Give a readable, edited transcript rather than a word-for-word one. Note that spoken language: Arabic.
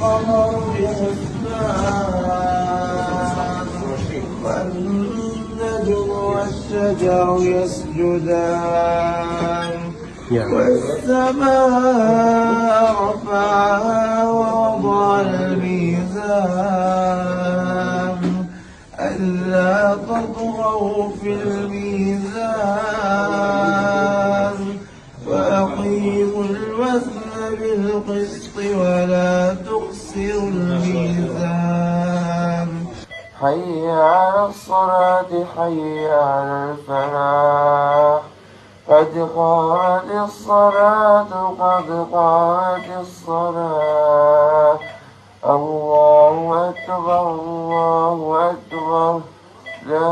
والقمر بحسبان والنجم والشجر يسجدان والسماء رفعها ووضع الميزان ألا تطغوا في الميزان وأقيموا الوزن بالقسط ولا تخسروا الميزان حي على الصلاة حي على الفلاح قد قامت الصلاة قد قامت الصلاة الله أكبر الله أكبر لا